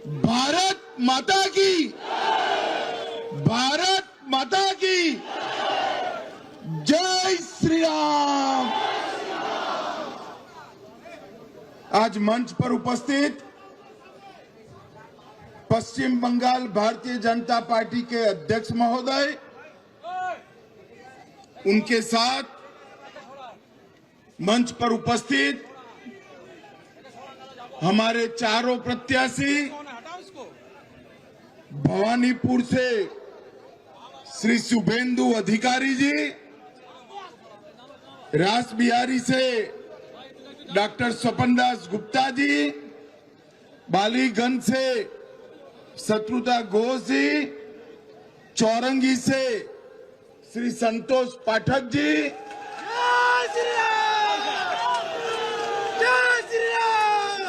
भारत माता की, भारत माता की जय श्री राम। आज मंच पर उपस्थित पश्चिम बंगाल भारतीय जनता पार्टी के अध्यक्ष महोदय, उनके साथ मंच पर उपस्थित हमारे चारों प्रत्याशी, भवानीपुर से श्री शुभेंदु अधिकारी जी, रास बिहारी से डॉक्टर स्वपन दास गुप्ता जी, बालीगंज से शत्रुता घोष जी, चौरंगी से श्री संतोष पाठक जी,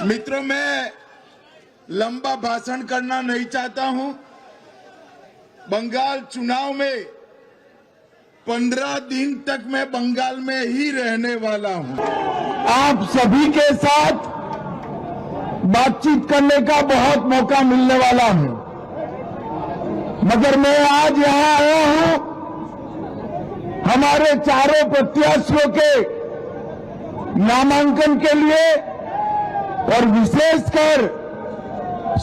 मित्रों, मैं लंबा भाषण करना नहीं चाहता हूं। बंगाल चुनाव में 15 दिन तक मैं बंगाल में ही रहने वाला हूं। आप सभी के साथ बातचीत करने का बहुत मौका मिलने वाला हूं, मगर मैं आज यहां आया हूं हमारे चारों प्रत्याशियों के नामांकन के लिए और विशेषकर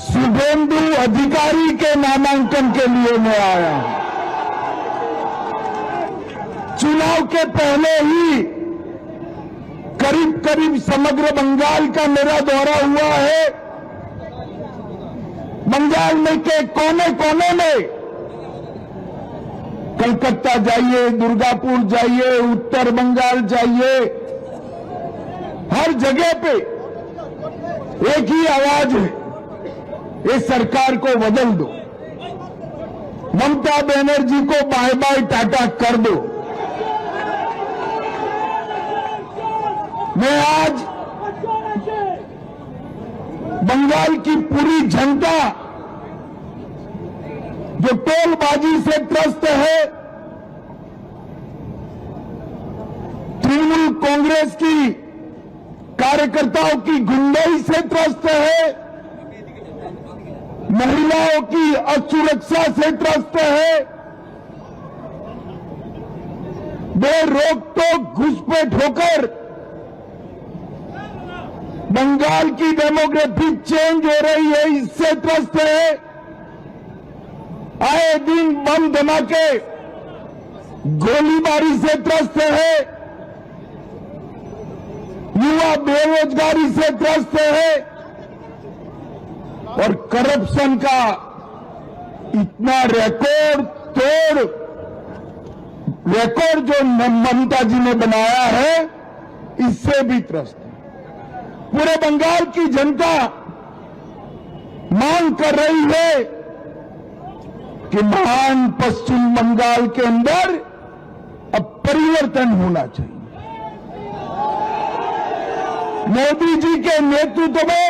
शुभेंदु अधिकारी के नामांकन के लिए मैं आया हूं। चुनाव के पहले ही करीब करीब समग्र बंगाल का मेरा दौरा हुआ है। बंगाल में के कोने कोने में, कलकत्ता जाइए, दुर्गापुर जाइए, उत्तर बंगाल जाइए, हर जगह पे एक ही आवाज है, इस सरकार को बदल दो, ममता बनर्जी को बाय बाय टाटा कर दो। मैं आज बंगाल की पूरी जनता जो टोलबाजी से त्रस्त है, तृणमूल कांग्रेस की कार्यकर्ताओं की गुंडाई से त्रस्त है, महिलाओं की असुरक्षा से त्रस्त है, बेरोक-टोक घुसपैठ होकर बंगाल की डेमोग्राफी चेंज हो रही है, इससे त्रस्त है। आए दिन बम धमाके, गोलीबारी से त्रस्त है, युवा बेरोजगारी से त्रस्त है और करप्शन का इतना रिकॉर्ड जो ममता जी ने बनाया है, इससे भी त्रस्त है। पूरे बंगाल की जनता मांग कर रही है कि महान पश्चिम बंगाल के अंदर अब परिवर्तन होना चाहिए। मोदी जी के नेतृत्व में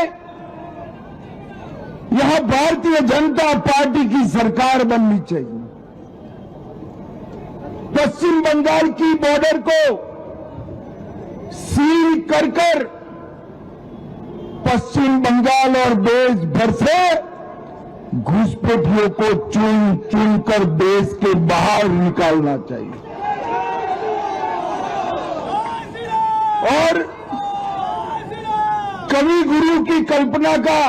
यहां भारतीय जनता पार्टी की सरकार बननी चाहिए। पश्चिम बंगाल की बॉर्डर को सील कर पश्चिम बंगाल और देश भर से घुसपैठियों को चुन चुन कर देश के बाहर निकालना चाहिए और कवि गुरु की कल्पना का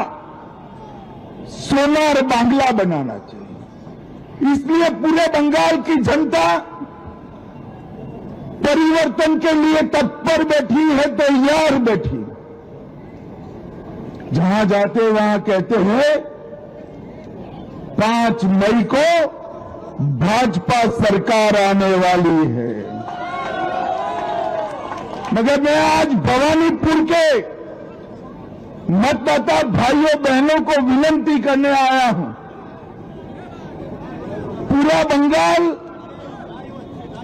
सोनार बांग्ला बनाना चाहिए। इसलिए पूरे बंगाल की जनता परिवर्तन के लिए तत्पर बैठी है, तैयार बैठी। जहां जाते वहां कहते हैं 5 मई को भाजपा सरकार आने वाली है, मगर मैं आज भवानीपुर के मतदाता भाइयों बहनों को विनती करने आया हूं। पूरा बंगाल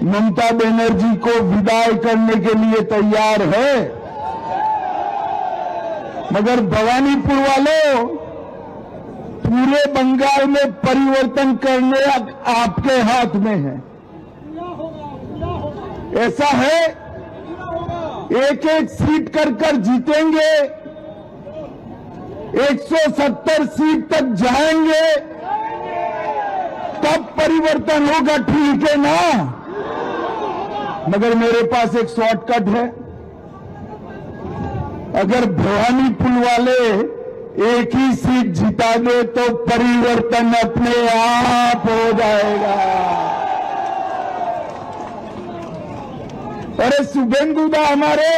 ममता बनर्जी को विदाई करने के लिए तैयार है, मगर भवानीपुर वालों, पूरे बंगाल में परिवर्तन करने आपके हाथ में है। ऐसा है, एक एक सीट कर जीतेंगे, 170 सीट तक जाएंगे तब परिवर्तन होगा, ठीक है ना? मगर मेरे पास एक शॉर्टकट है। अगर भवानीपुर वाले एक ही सीट जिता दे तो परिवर्तन अपने आप हो जाएगा। अरे शुभेंदु दा हमारे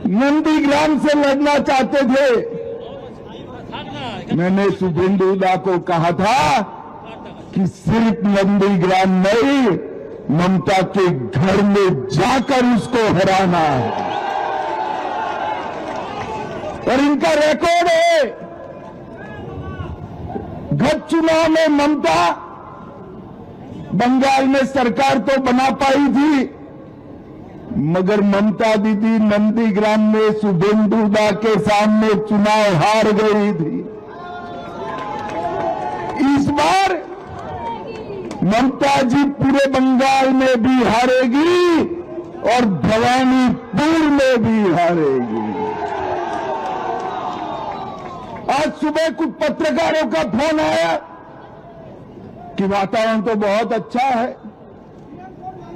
नंदीग्राम से लड़ना चाहते थे। मैंने शुभेंदु दा को कहा था कि सिर्फ नंदीग्राम नहीं, ममता के घर में जाकर उसको हराना है। और इनका रिकॉर्ड है, गत चुनाव में ममता बंगाल में सरकार तो बना पाई थी, मगर ममता दीदी नंदीग्राम में शुभेंदु दा के सामने चुनाव हार गई थी। इस बार ममता जी पूरे बंगाल में भी हारेगी और भवानीपुर में भी हारेगी। आज सुबह कुछ पत्रकारों का फोन आया कि वातावरण तो बहुत अच्छा है,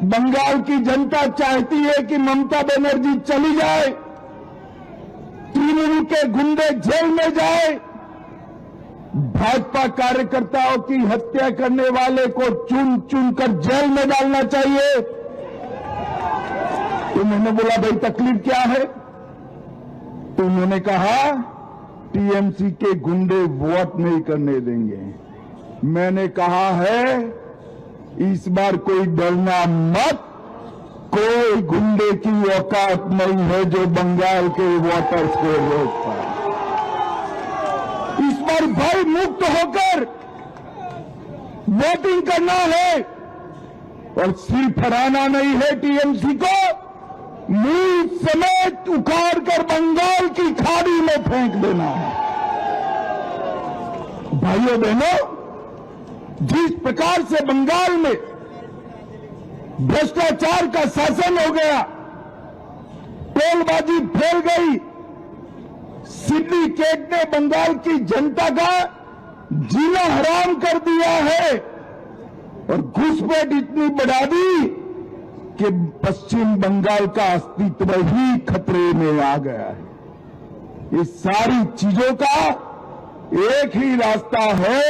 बंगाल की जनता चाहती है कि ममता बनर्जी चली जाए, तृणमूल के गुंडे जेल में जाए, भाजपा कार्यकर्ताओं की हत्या करने वाले को चुन चुन कर जेल में डालना चाहिए। तो मैंने बोला भाई तकलीफ क्या है? तो उन्होंने कहा टीएमसी के गुंडे वोट नहीं करने देंगे। मैंने कहा है इस बार कोई डरना मत, कोई गुंडे की औकात नहीं है जो बंगाल के वोटर्स को रोक पाए। इस बार भय मुक्त होकर वोटिंग करना है और सिर्फ हराना नहीं है टीएमसी को, मूल समेत उखाड़ कर बंगाल की खाड़ी में फेंक देना है। भाइयों बहनों, जिस प्रकार से बंगाल में भ्रष्टाचार का शासन हो गया, टोलबाजी फैल गई, सिंडिकेट ने बंगाल की जनता का जीना हराम कर दिया है और घुसपैठ इतनी बढ़ा दी कि पश्चिम बंगाल का अस्तित्व ही खतरे में आ गया है। इस सारी चीजों का एक ही रास्ता है,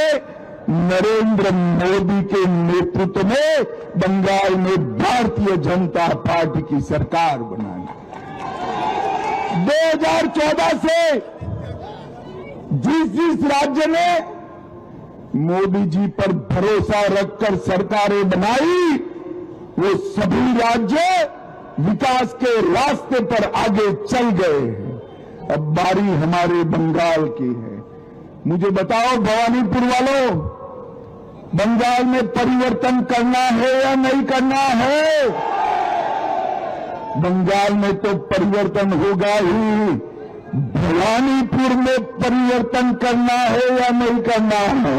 नरेंद्र मोदी के नेतृत्व में बंगाल में भारतीय जनता पार्टी की सरकार बनाना। 2014 से जिस राज्य ने मोदी जी पर भरोसा रखकर सरकारें बनाई, वो सभी राज्य विकास के रास्ते पर आगे चल गए हैं। अब बारी हमारे बंगाल की है। मुझे बताओ भवानीपुर वालों, बंगाल में परिवर्तन करना है या नहीं करना है? बंगाल में तो परिवर्तन होगा ही, भवानीपुर में परिवर्तन करना है या नहीं करना है?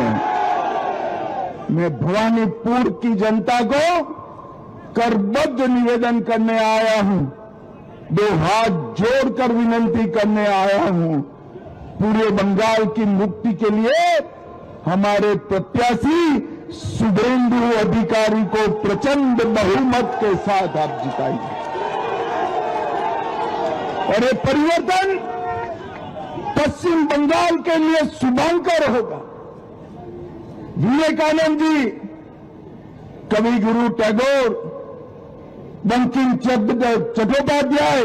मैं भवानीपुर की जनता को करबद्ध निवेदन करने आया हूं, दो हाथ जोड़कर विनती करने आया हूं। पूरे बंगाल की मुक्ति के लिए हमारे प्रत्याशी शुभेंदु अधिकारी को प्रचंड बहुमत के साथ आप जिताइए। और ये परिवर्तन पश्चिम बंगाल के लिए शुभंकर होगा। विवेकानंद जी, कवि गुरु टैगोर, बंकिम चट्टोपाध्याय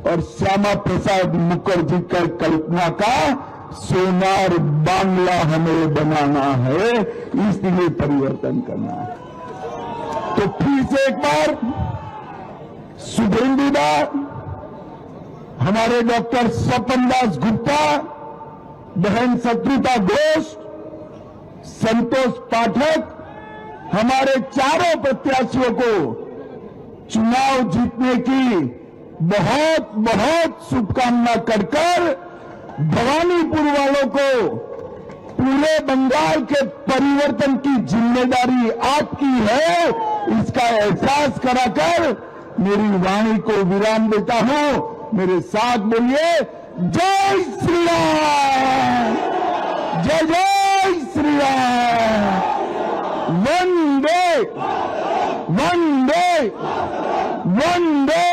और श्यामा प्रसाद मुखर्जी का कल्पना का सोनार बांग्ला हमें बनाना है, इसलिए परिवर्तन करना है। तो फिर से एक बार शुभेंदु दा, हमारे डॉक्टर स्वपन दास गुप्ता, बहन शत्रुता घोष, संतोष पाठक, हमारे चारों प्रत्याशियों को चुनाव जीतने की बहुत बहुत शुभकामना कर भवानीपुर वालों को पूरे बंगाल के परिवर्तन की जिम्मेदारी आपकी है, इसका एहसास कराकर मेरी वाणी को विराम देता हूं। मेरे साथ बोलिए, जय श्री राम, जय जय श्री राम। वंदे वंदे वंदे।